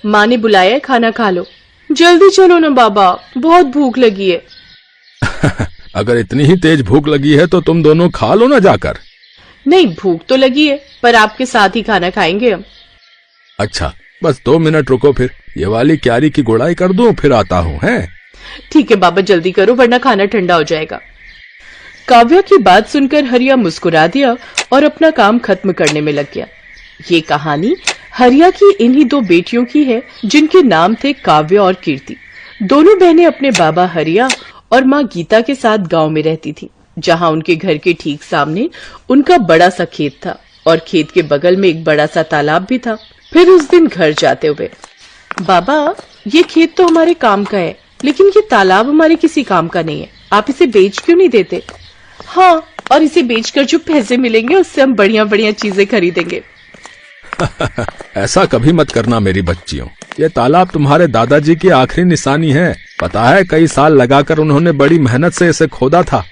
माँ ने बुलाया है, खाना खा लो। जल्दी चलो ना बाबा, बहुत भूख लगी है। अगर इतनी ही तेज भूख लगी है तो तुम दोनों खा लो ना जाकर। नहीं, भूख तो लगी है, पर आपके साथ ही खाना खाएंगे हम। अच्छा, बस 2 मिनट रुको, फिर ये वाली क्यारी की गुड़ाई कर दूं, फिर आता हूँ। हैं? ठीक है बाबा, जल्दी करो वरना खाना ठंडा हो जाएगा। काव्या की बात सुनकर हरिया मुस्कुरा दिया और अपना काम खत्म करने में लग गया। ये कहानी हरिया की इन्हीं 2 बेटियों की है जिनके नाम थे काव्या और कीर्ति। दोनों बहनें अपने बाबा हरिया और माँ गीता के साथ गांव में रहती थी, जहां उनके घर के ठीक सामने उनका बड़ा सा खेत था और खेत के बगल में एक बड़ा सा तालाब भी था। फिर उस दिन घर जाते हुए, बाबा ये खेत तो हमारे काम का है, लेकिन ये तालाब हमारे किसी काम का नहीं है, आप इसे बेच क्यों नहीं देते? हाँ, और इसे बेचकर जो पैसे मिलेंगे उससे हम बढ़िया बढ़िया चीजें खरीदेंगे। ऐसा कभी मत करना मेरी बच्चियों, ये तालाब तुम्हारे दादाजी की आखिरी निशानी है। पता है, कई साल लगाकर उन्होंने बड़ी मेहनत से इसे खोदा था।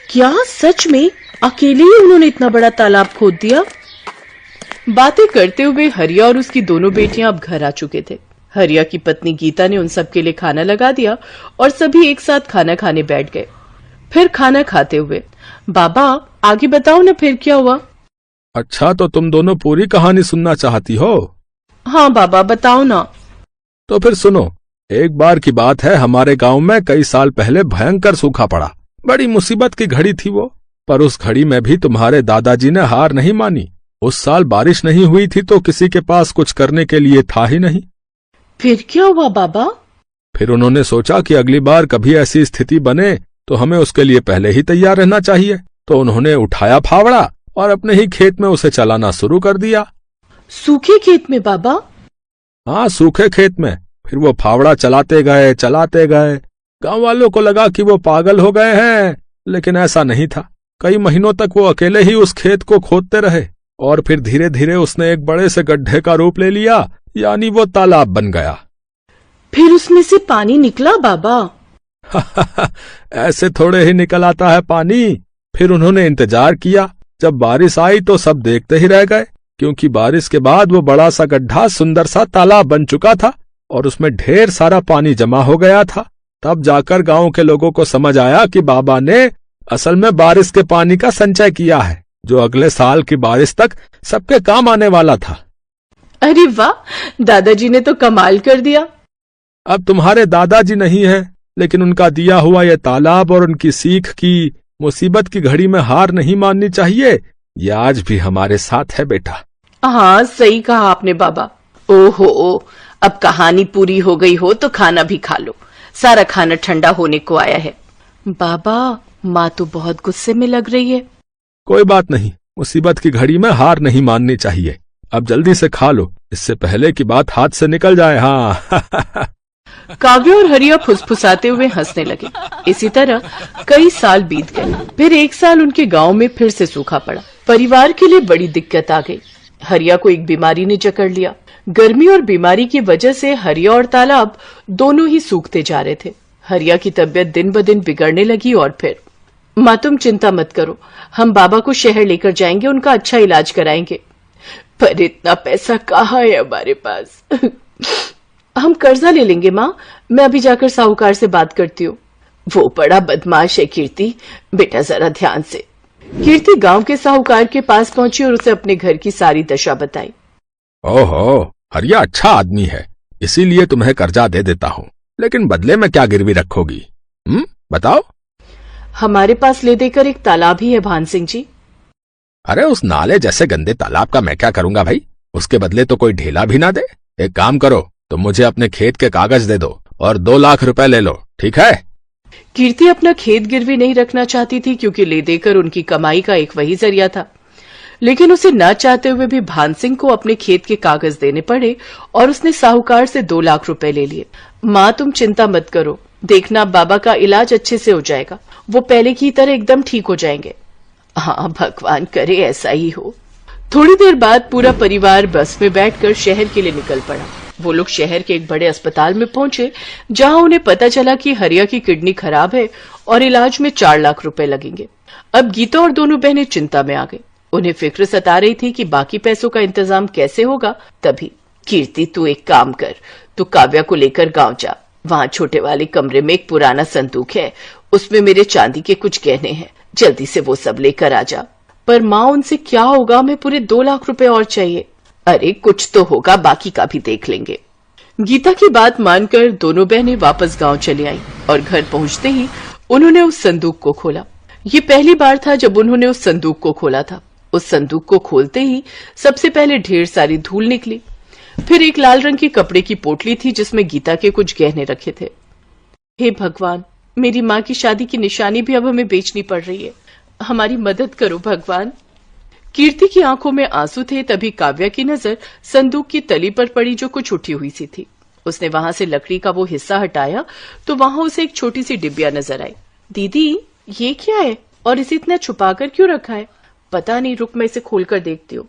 क्या सच में अकेले ही उन्होंने इतना बड़ा तालाब खोद दिया? बातें करते हुए हरिया और उसकी दोनों बेटियां अब घर आ चुके थे। हरिया की पत्नी गीता ने उन सबके लिए खाना लगा दिया और सभी एक साथ खाना खाने बैठ गए। फिर खाना खाते हुए, बाबा आगे बताओ ना फिर क्या हुआ? अच्छा, तो तुम दोनों पूरी कहानी सुनना चाहती हो? हाँ बाबा, बताओ ना। तो फिर सुनो। एक बार की बात है, हमारे गांव में कई साल पहले भयंकर सूखा पड़ा। बड़ी मुसीबत की घड़ी थी वो, पर उस घड़ी में भी तुम्हारे दादाजी ने हार नहीं मानी। उस साल बारिश नहीं हुई थी तो किसी के पास कुछ करने के लिए था ही नहीं। फिर क्या हुआ बाबा? फिर उन्होंने सोचा कि अगली बार कभी ऐसी स्थिति बने तो हमें उसके लिए पहले ही तैयार रहना चाहिए। तो उन्होंने उठाया फावड़ा और अपने ही खेत में उसे चलाना शुरू कर दिया। सूखे खेत में बाबा? हाँ, सूखे खेत में। फिर वो फावड़ा चलाते गए चलाते गए। गांव वालों को लगा कि वो पागल हो गए हैं, लेकिन ऐसा नहीं था। कई महीनों तक वो अकेले ही उस खेत को खोदते रहे और फिर धीरे धीरे उसने एक बड़े से गड्ढे का रूप ले लिया, यानी वो तालाब बन गया। फिर उसमें से पानी निकला बाबा? ऐसे थोड़े ही निकल आता है पानी। फिर उन्होंने इंतजार किया। जब बारिश आई तो सब देखते ही रह गए, क्योंकि बारिश के बाद वो बड़ा सा गड्ढा सुंदर सा तालाब बन चुका था और उसमें ढेर सारा पानी जमा हो गया था। तब जाकर गांव के लोगों को समझ आया कि बाबा ने असल में बारिश के पानी का संचय किया है, जो अगले साल की बारिश तक सबके काम आने वाला था। अरे वाह, दादाजी ने तो कमाल कर दिया। अब तुम्हारे दादाजी नहीं है, लेकिन उनका दिया हुआ यह तालाब और उनकी सीख की मुसीबत की घड़ी में हार नहीं माननी चाहिए, ये आज भी हमारे साथ है बेटा। हाँ, सही कहा आपने बाबा। ओहो, अब कहानी पूरी हो गई हो तो खाना भी खा लो, सारा खाना ठंडा होने को आया है। बाबा, माँ तो बहुत गुस्से में लग रही है। कोई बात नहीं, मुसीबत की घड़ी में हार नहीं माननी चाहिए। अब जल्दी से खा लो, इससे पहले की बात हाथ से निकल जाए। हाँ। काव्य और हरिया फुसफुसाते हुए हंसने लगे। इसी तरह कई साल बीत गए। फिर एक साल उनके गांव में फिर से सूखा पड़ा। परिवार के लिए बड़ी दिक्कत आ गई। हरिया को एक बीमारी ने जकड़ लिया। गर्मी और बीमारी की वजह से हरिया और तालाब दोनों ही सूखते जा रहे थे। हरिया की तबीयत दिन ब दिन बिगड़ने लगी और फिर, माँ तुम चिंता मत करो, हम बाबा को शहर लेकर जाएंगे, उनका अच्छा इलाज कराएंगे। पर इतना पैसा कहाँ है हमारे पास? हम कर्जा ले लेंगे माँ, मैं अभी जाकर साहूकार से बात करती हूँ। वो बड़ा बदमाश है कीर्ति, बेटा जरा ध्यान से। कीर्ति गांव के साहूकार के पास पहुंची और उसे अपने घर की सारी दशा बताई। ओहो, हरिया अच्छा आदमी है, इसीलिए तुम्हें कर्जा दे देता हूँ, लेकिन बदले में क्या गिरवी रखोगी? बताओ। हमारे पास ले देकर एक तालाब ही है भान सिंह जी। अरे उस नाले जैसे गंदे तालाब का मैं क्या करूंगा भाई? उसके बदले तो कोई ढेला भी ना दे। एक काम करो, तो मुझे अपने खेत के कागज दे दो और 2 लाख रुपए ले लो, ठीक है? कीर्ति अपना खेत गिरवी नहीं रखना चाहती थी, क्योंकि ले देकर उनकी कमाई का एक वही जरिया था। लेकिन उसे न चाहते हुए भी भान सिंह को अपने खेत के कागज देने पड़े और उसने साहूकार से 2 लाख रुपए ले लिए। माँ तुम चिंता मत करो, देखना बाबा का इलाज अच्छे से हो जाएगा, वो पहले की तरह एकदम ठीक हो जाएंगे। हाँ, भगवान करे ऐसा ही हो। थोड़ी देर बाद पूरा परिवार बस में बैठकर शहर के लिए निकल पड़ा। वो लोग शहर के एक बड़े अस्पताल में पहुंचे, जहां उन्हें पता चला कि हरिया की किडनी खराब है और इलाज में 4 लाख रुपए लगेंगे। अब गीता और दोनों बहनें चिंता में आ गई। उन्हें फिक्र सता रही थी कि बाकी पैसों का इंतजाम कैसे होगा। तभी कीर्ति तू एक काम कर, तू काव्या को लेकर गांव जा। वहां छोटे वाले कमरे में एक पुराना संदूक है, उसमें मेरे चांदी के कुछ गहने हैं, जल्दी से वो सब लेकर आ जा। पर माँ उनसे क्या होगा, हमें पूरे 2 लाख रुपए और चाहिए। अरे कुछ तो होगा, बाकी का भी देख लेंगे। गीता की बात मानकर दोनों बहनें वापस गांव चली आईं और घर पहुंचते ही उन्होंने उस संदूक को खोला। ये पहली बार था जब उन्होंने उस संदूक को खोला था। उस संदूक को खोलते ही सबसे पहले ढेर सारी धूल निकली। फिर एक लाल रंग के कपड़े की पोटली थी जिसमें गीता के कुछ गहने रखे थे। हे भगवान, मेरी माँ की शादी की निशानी भी अब हमें बेचनी पड़ रही है, हमारी मदद करो भगवान। कीर्ति की आंखों में आंसू थे। तभी काव्या की नजर संदूक की तली पर पड़ी जो कुछ उठी हुई सी थी। उसने वहां से लकड़ी का वो हिस्सा हटाया तो वहां उसे एक छोटी सी डिबिया नजर आई। दीदी ये क्या है और इसे इतना छुपाकर क्यों रखा है? पता नहीं, रुक मैं इसे खोलकर देखती हूँ।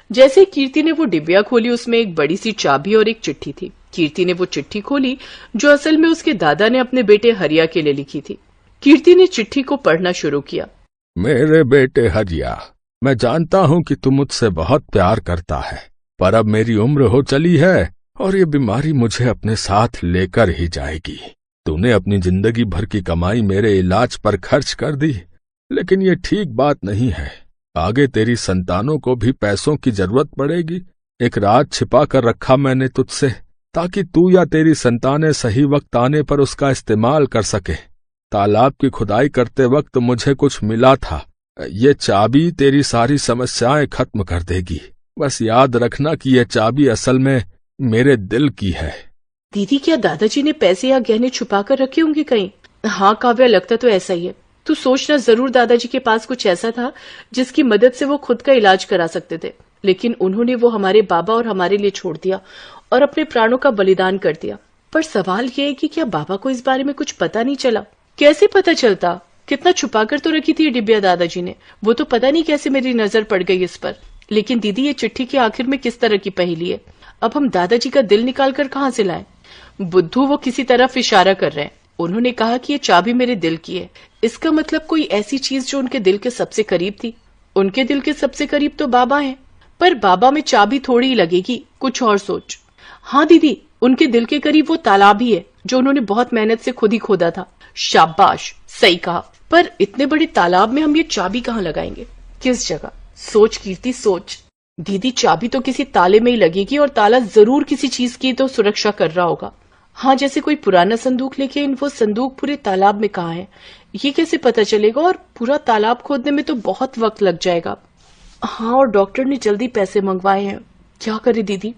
जैसे कीर्ति ने वो डिबिया खोली उसमें एक बड़ी सी चाबी और एक चिट्ठी थी। कीर्ति ने वो चिट्ठी खोली जो असल में उसके दादा ने अपने बेटे हरिया के लिए लिखी थी। कीर्ति ने चिट्ठी को पढ़ना शुरू किया। मेरे बेटे हरिया, मैं जानता हूँ कि तू मुझसे बहुत प्यार करता है, पर अब मेरी उम्र हो चली है और ये बीमारी मुझे अपने साथ लेकर ही जाएगी। तूने अपनी जिंदगी भर की कमाई मेरे इलाज पर खर्च कर दी, लेकिन ये ठीक बात नहीं है। आगे तेरी संतानों को भी पैसों की जरूरत पड़ेगी। एक राज छिपा कर रखा मैंने तुझसे, ताकि तू या तेरी संतानें सही वक्त आने पर उसका इस्तेमाल कर सके। तालाब की खुदाई करते वक्त मुझे कुछ मिला था, ये चाबी तेरी सारी समस्याएं खत्म कर देगी। बस याद रखना कि ये चाबी असल में मेरे दिल की है। दीदी क्या दादाजी ने पैसे या गहने छुपा कर रखे होंगे कहीं? हाँ काव्या, लगता तो ऐसा ही है। तू सोचना, जरूर दादाजी के पास कुछ ऐसा था जिसकी मदद से वो खुद का इलाज करा सकते थे, लेकिन उन्होंने वो हमारे बाबा और हमारे लिए छोड़ दिया और अपने प्राणों का बलिदान कर दिया। पर सवाल ये है कि क्या बाबा को इस बारे में कुछ पता नहीं चला? कैसे पता चलता? कितना छुपा कर तो रखी थी ये डिबिया दादाजी ने, वो तो पता नहीं कैसे मेरी नजर पड़ गई इस पर। लेकिन दीदी ये चिट्ठी के आखिर में किस तरह की पहेली है? अब हम दादाजी का दिल निकाल कर कहाँ से लाएं? बुद्धू वो किसी तरफ इशारा कर रहे हैं। उन्होंने कहा कि ये चाबी मेरे दिल की है। इसका मतलब कोई ऐसी चीज जो उनके दिल के सबसे करीब थी। उनके दिल के सबसे करीब तो बाबा हैं, पर बाबा में चाबी थोड़ी ही लगेगी, कुछ और सोच। हाँ दीदी, उनके दिल के करीब वो तालाब ही है जो उन्होंने बहुत मेहनत से खुद ही खोदा था। शाबाश, सही कहा। पर इतने बड़े तालाब में हम ये चाबी कहाँ लगाएंगे? किस जगह? सोच कीर्ति, सोच। दीदी चाबी तो किसी ताले में ही लगेगी और ताला जरूर किसी चीज की तो सुरक्षा कर रहा होगा। हाँ, जैसे कोई पुराना संदूक, लेकिन वो संदूक पूरे तालाब में कहाँ है ये कैसे पता चलेगा? और पूरा तालाब खोदने में तो बहुत वक्त लग जाएगा। हाँ, और डॉक्टर ने जल्दी पैसे मंगवाए हैं, क्या करे दीदी?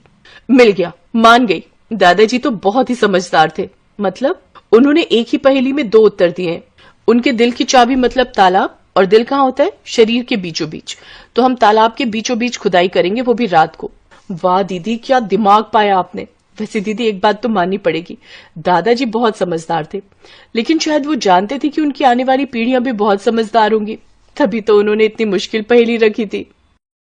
मिल गया, मान गई। दादाजी तो बहुत ही समझदार थे। मतलब उन्होंने एक ही पहेली में 2 उत्तर दिए हैं। उनके दिल की चाबी मतलब तालाब, और दिल कहाँ होता है? शरीर के बीचों बीच। तो हम तालाब के बीचों बीच खुदाई करेंगे, वो भी रात को। वाह दीदी, क्या दिमाग पाया आपने। वैसे दीदी एक बात तो माननी पड़ेगी, दादाजी बहुत समझदार थे, लेकिन शायद वो जानते थे कि उनकी आने वाली पीढ़ियां भी बहुत समझदार होंगी, तभी तो उन्होंने इतनी मुश्किल पहेली रखी थी।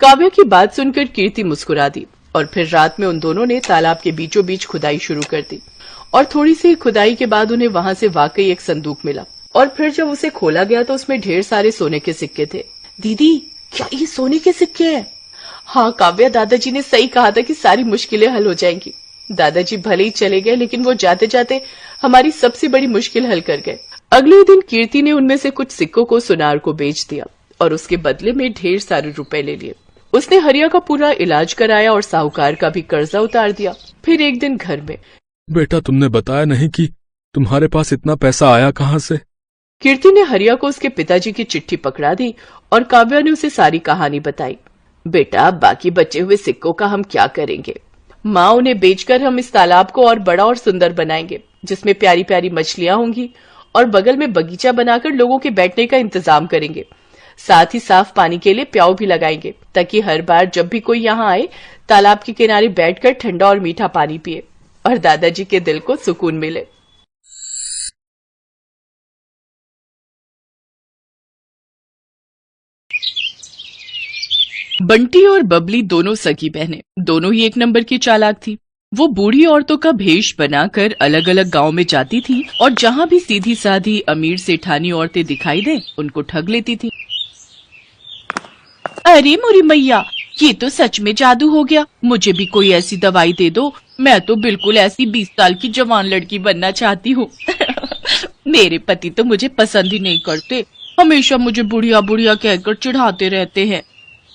काव्या की बात सुनकर कीर्ति मुस्कुरा दी और फिर रात में उन दोनों ने तालाब के बीचों बीच खुदाई शुरू कर दी। और थोड़ी सी खुदाई के बाद उन्हें वहां से वाकई एक संदूक मिला। और फिर जब उसे खोला गया तो उसमें ढेर सारे सोने के सिक्के थे। दीदी क्या ये सोने के सिक्के हैं? हाँ काव्या, दादाजी ने सही कहा था कि सारी मुश्किलें हल हो जाएंगी। दादाजी भले ही चले गए, लेकिन वो जाते जाते हमारी सबसे बड़ी मुश्किल हल कर गए। अगले दिन कीर्ति ने उनमें से कुछ सिक्कों को सुनार को बेच दिया और उसके बदले में ढेर सारे रुपए ले लिए। उसने हरिया का पूरा इलाज कराया और साहूकार का भी कर्जा उतार दिया। फिर एक दिन घर में, बेटा तुमने बताया नहीं कि तुम्हारे पास इतना पैसा आया कहाँ से? कीर्ति ने हरिया को उसके पिताजी की चिट्ठी पकड़ा दी और काव्या ने उसे सारी कहानी बताई। बेटा, बाकी बचे हुए सिक्कों का हम क्या करेंगे? माँ, उन्हें बेचकर हम इस तालाब को और बड़ा और सुंदर बनाएंगे, जिसमें प्यारी प्यारी मछलियां होंगी, और बगल में बगीचा बनाकर लोगों के बैठने का इंतजाम करेंगे। साथ ही साफ पानी के लिए प्याऊ भी लगाएंगे, ताकि हर बार जब भी कोई यहाँ आए तालाब के किनारे बैठकर ठंडा और मीठा पानी पिए और दादाजी के दिल को सुकून मिले। बंटी और बबली दोनों सगी बहनें, दोनों ही एक नंबर की चालाक थी। वो बूढ़ी औरतों का भेष बनाकर अलग अलग गांव में जाती थी और जहां भी सीधी साधी अमीर सेठानी औरतें दिखाई दें, उनको ठग लेती थी। अरे मोरी मैया, ये तो सच में जादू हो गया। मुझे भी कोई ऐसी दवाई दे दो। मैं तो बिल्कुल ऐसी 20 साल की जवान लड़की बनना चाहती हूँ। मेरे पति तो मुझे पसंद ही नहीं करते, हमेशा मुझे बुढ़िया बुढ़िया कहकर चिढ़ाते रहते हैं।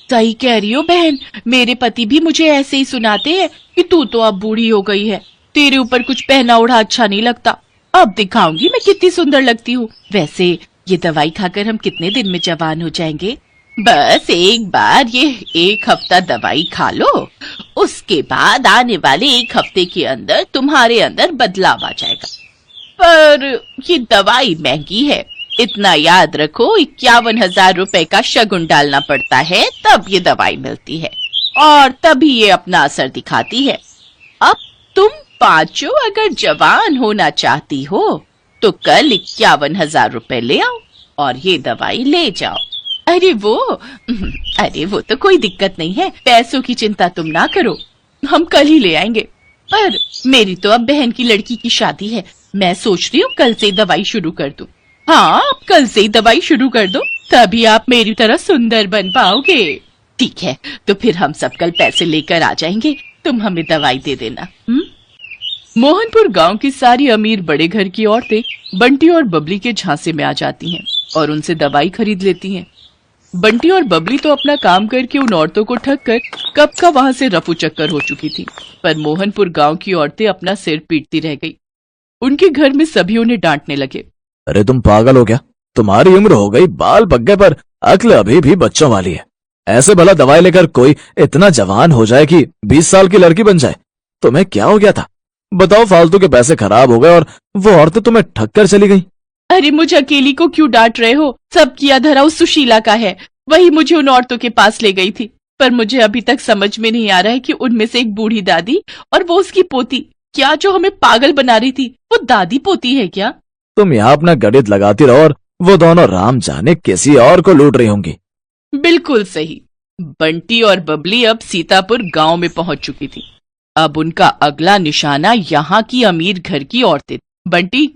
सही कह रही हो बहन, मेरे पति भी मुझे ऐसे ही सुनाते हैं कि तू तो अब बूढ़ी हो गई है, तेरे ऊपर कुछ पहना ओढ़ा अच्छा नहीं लगता। अब दिखाऊंगी मैं कितनी सुंदर लगती हूँ। वैसे ये दवाई खाकर हम कितने दिन में जवान हो जाएंगे? बस एक बार ये 1 हफ्ता दवाई खा लो, उसके बाद आने वाले 1 हफ्ते के अंदर तुम्हारे अंदर बदलाव आ जाएगा। पर ये दवाई महंगी है, इतना याद रखो, 51,000 रुपए का शगुन डालना पड़ता है, तब ये दवाई मिलती है और तभी ये अपना असर दिखाती है। अब तुम पांचों अगर जवान होना चाहती हो तो कल 51,000 रुपए ले आओ और ये दवाई ले जाओ। अरे वो तो कोई दिक्कत नहीं है, पैसों की चिंता तुम ना करो, हम कल ही ले आएंगे। पर मेरी तो अब बहन की लड़की की शादी है, मैं सोच रही हूँ कल से दवाई शुरू कर दूं। हाँ, आप कल से ही दवाई शुरू कर दो, तभी आप मेरी तरह सुंदर बन पाओगे। ठीक है, तो फिर हम सब कल पैसे लेकर आ जाएंगे, तुम हमें दवाई दे देना। मोहनपुर गांव की सारी अमीर बड़े घर की औरतें बंटी और बबली के झांसे में आ जाती हैं और उनसे दवाई खरीद लेती हैं। बंटी और बबली तो अपना काम करके उन औरतों को ठग कर कब का वहां से रफू चक्कर हो चुकी थी, पर मोहनपुर गांव की औरतें अपना सिर पीटती रह गई। उनके घर में सभी उन्हें डांटने लगे। अरे तुम पागल हो क्या? तुम्हारी उम्र हो गई, बाल पक गए, पर अक्ल अभी भी बच्चों वाली है। ऐसे भला दवाई लेकर कोई इतना जवान हो जाए कि 20 साल की लड़की बन जाए? तुम्हें क्या हो गया था? बताओ, फालतू के पैसे खराब हो गए और वो औरतें तुम्हें ठग कर चली गई। अरे मुझे अकेली को क्यों डांट रहे हो? सब किया धरा उस सुशीला का है, वही मुझे उन औरतों के पास ले गई थी। पर मुझे अभी तक समझ में नहीं आ रहा है कि उनमें से एक बूढ़ी दादी और वो उसकी पोती, क्या जो हमें पागल बना रही थी वो दादी पोती है क्या? तुम यहाँ अपना गणित लगाती रहो और वो दोनों राम जाने किसी और को लूट रही होंगी। बिल्कुल सही। बंटी और बबली अब सीतापुर गांव में पहुंच चुकी थी। अब उनका अगला निशाना यहाँ की अमीर घर की औरतें। बंटी,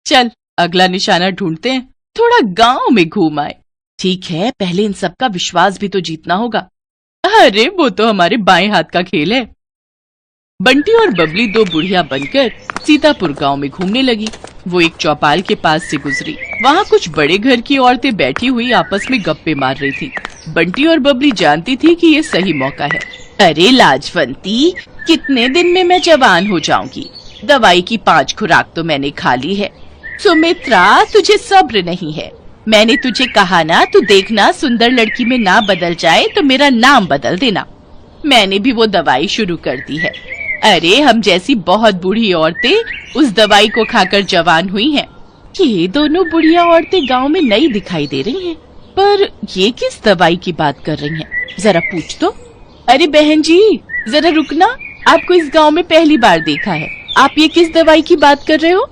चल अगला निशाना ढूंढते हैं, थोड़ा गांव में घूम आए। ठीक है, पहले इन सब का विश्वास भी तो जीतना होगा। अरे वो तो हमारे बाएं हाथ का खेल है। बंटी और बबली 2 बुढ़िया बनकर सीतापुर गांव में घूमने लगी। वो एक चौपाल के पास से गुजरी, वहाँ कुछ बड़े घर की औरतें बैठी हुई आपस में गप्पे मार रही थी। बंटी और बबली जानती थी कि ये सही मौका है। अरे लाजवंती, कितने दिन में मैं जवान हो जाऊंगी? दवाई की 5 खुराक तो मैंने खा ली है। सुमित्रा, तुझे सब्र नहीं है। मैंने तुझे कहा ना, तू देखना सुंदर लड़की में ना बदल जाए तो मेरा नाम बदल देना। मैंने भी वो दवाई शुरू कर दी है। अरे हम जैसी बहुत बूढ़ी औरतें उस दवाई को खाकर जवान हुई हैं। ये दोनों बुढ़िया औरतें गांव में नई दिखाई दे रही हैं, पर ये किस दवाई की बात कर रही हैं? जरा पूछ तो। अरे बहन जी, जरा रुकना, आपको इस गांव में पहली बार देखा है, आप ये किस दवाई की बात कर रहे हो?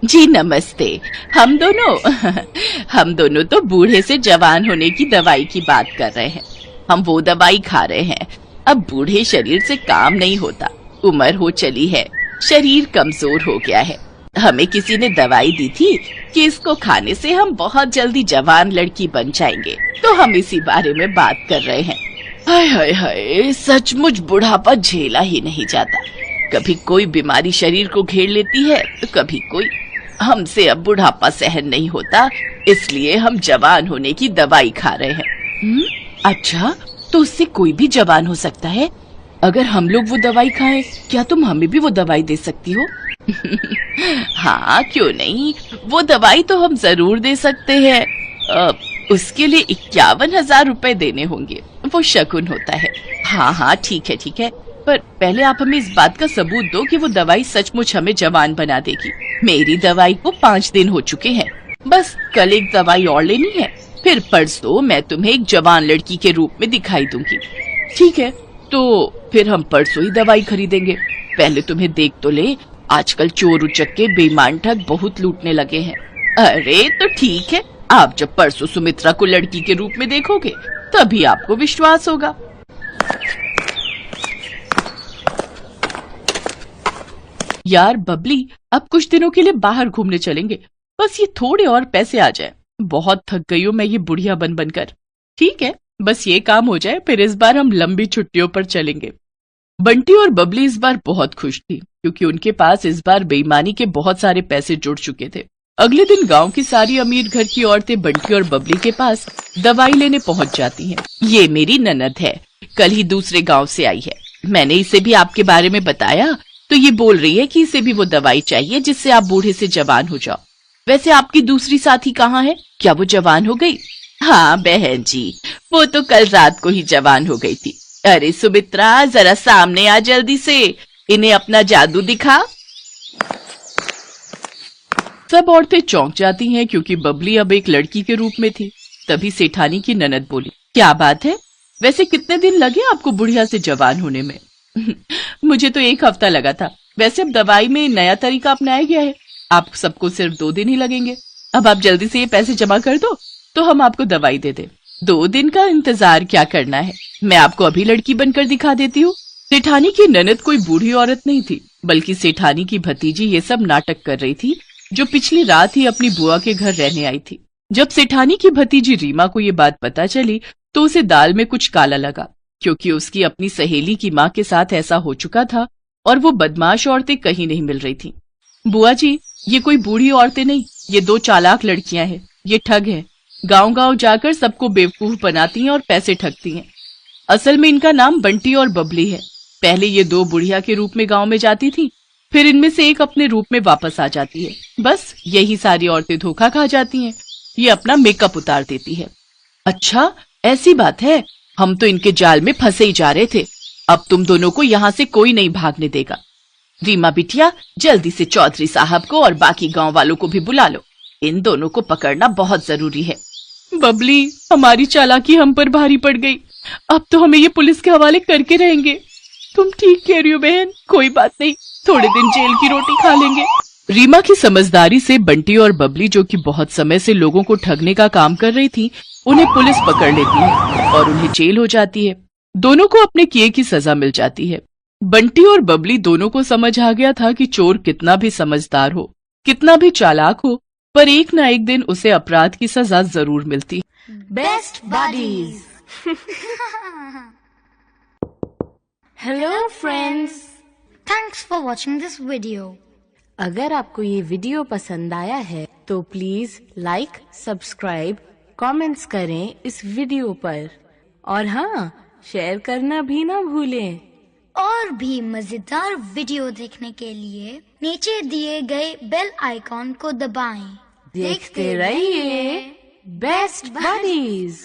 जी नमस्ते, हम दोनों तो बूढ़े से जवान होने की दवाई की बात कर रहे हैं। हम वो दवाई खा रहे हैं। अब बूढ़े शरीर से काम नहीं होता, उम्र हो चली है, शरीर कमजोर हो गया है। हमें किसी ने दवाई दी थी कि इसको खाने से हम बहुत जल्दी जवान लड़की बन जाएंगे, तो हम इसी बारे में बात कर रहे हैं। हाय हाय हाय, सचमुच बुढ़ापा झेला ही नहीं जाता। कभी कोई बीमारी शरीर को घेर लेती है तो कभी कोई। हमसे अब बुढ़ापा सहन नहीं होता, इसलिए हम जवान होने की दवाई खा रहे हैं। अच्छा, तो उससे कोई भी जवान हो सकता है? अगर हम लोग वो दवाई खाएं, क्या तुम हमें भी वो दवाई दे सकती हो? हाँ, क्यों नहीं, वो दवाई तो हम जरूर दे सकते हैं। उसके लिए 51,000 रुपए देने होंगे, वो शगुन होता है। हाँ, ठीक है, पर पहले आप हमें इस बात का सबूत दो कि वो दवाई सचमुच हमें जवान बना देगी। मेरी दवाई को 5 दिन हो चुके हैं, बस कल एक दवाई और लेनी है, फिर परसों मैं तुम्हें एक जवान लड़की के रूप में दिखाई दूंगी। ठीक है, तो फिर हम परसों ही दवाई खरीदेंगे। पहले तुम्हें देख तो ले, आजकल चोर उचक्के बेईमान ठग बहुत लूटने लगे हैं। अरे तो ठीक है, आप जब परसों सुमित्रा को लड़की के रूप में देखोगे तभी आपको विश्वास होगा। यार बबली, अब कुछ दिनों के लिए बाहर घूमने चलेंगे, बस ये थोड़े और पैसे आ जाए। बहुत थक गई हूँ मैं ये बुढ़िया बन बनकर। ठीक है, बस ये काम हो जाए, फिर इस बार हम लंबी छुट्टियों पर चलेंगे। बंटी और बबली इस बार बहुत खुश थी क्योंकि उनके पास इस बार बेईमानी के बहुत सारे पैसे जुड़ चुके थे। अगले दिन गांव की सारी अमीर घर की औरतें बंटी और बबली के पास दवाई लेने पहुंच जाती हैं। ये मेरी ननद है, कल ही दूसरे गांव से आई है। मैंने इसे भी आपके बारे में बताया तो ये बोल रही है कि इसे भी वो दवाई चाहिए जिससे आप बूढ़े से जवान हो जाओ। वैसे आपकी दूसरी साथी कहाँ है? क्या वो जवान हो गई? हाँ बहन जी, वो तो कल रात को ही जवान हो गई थी। अरे सुमित्रा, जरा सामने आ जल्दी से, इन्हें अपना जादू दिखा। सब औरतें चौंक जाती हैं क्योंकि बबली अब एक लड़की के रूप में थी। तभी सेठानी की ननद बोली, क्या बात है? वैसे कितने दिन लगे आपको बुढ़िया से जवान होने में? मुझे तो 1 हफ्ता लगा था। वैसे अब दवाई में नया तरीका अपनाया गया है, आप सबको सिर्फ 2 दिन ही लगेंगे। अब आप जल्दी से ये पैसे जमा कर दो तो हम आपको दवाई दे दें। 2 दिन का इंतजार क्या करना है, मैं आपको अभी लड़की बनकर दिखा देती हूँ। सेठानी की ननद कोई बूढ़ी औरत नहीं थी, बल्कि सेठानी की भतीजी ये सब नाटक कर रही थी, जो पिछली रात ही अपनी बुआ के घर रहने आई थी। जब सेठानी की भतीजी रीमा को ये बात पता चली तो उसे दाल में कुछ काला लगा, क्योंकि उसकी अपनी सहेली की माँ के साथ ऐसा हो चुका था और वो बदमाश औरतें कहीं नहीं मिल रही थी। बुआ जी, ये कोई बूढ़ी औरतें नहीं, ये 2 चालाक लड़कियां हैं। ये ठग हैं, गांव-गांव जाकर सबको बेवकूफ बनाती हैं और पैसे ठगती हैं। असल में इनका नाम बंटी और बबली है। पहले ये 2 बुढ़िया के रूप में गांव में जाती थी, फिर इनमें से एक अपने रूप में वापस आ जाती है। बस यही सारी औरतें धोखा खा जाती हैं। ये अपना मेकअप उतार देती है। अच्छा ऐसी बात है, हम तो इनके जाल में फंसे ही जा रहे थे। अब तुम दोनों को यहाँ से कोई नहीं भागने देगा। रीमा बिटिया, जल्दी से चौधरी साहब को और बाकी गांव वालों को भी बुला लो, इन दोनों को पकड़ना बहुत जरूरी है। बबली, हमारी चालाकी हम पर भारी पड़ गई, अब तो हमें ये पुलिस के हवाले करके रहेंगे। तुम ठीक कह रही हो बहन, कोई बात नहीं, थोड़े दिन जेल की रोटी खा लेंगे। रीमा की समझदारी से बंटी और बबली, जो कि बहुत समय से लोगों को ठगने का काम कर रही थी, उन्हें पुलिस पकड़ लेती है और उन्हें जेल हो जाती है। दोनों को अपने किए की सजा मिल जाती है। बंटी और बबली दोनों को समझ आ गया था कि चोर कितना भी समझदार हो, कितना भी चालाक हो, पर एक ना एक दिन उसे अपराध की सजा जरूर मिलती। Best buddies. Hello friends, thanks for watching this video. अगर आपको ये वीडियो पसंद आया है तो प्लीज लाइक, सब्सक्राइब, कमेंट्स करें इस वीडियो पर, और हाँ, शेयर करना भी ना भूलें। और भी मजेदार वीडियो देखने के लिए नीचे दिए गए बेल आइकॉन को दबाएं। देखते रहिए बेस्ट बडीज।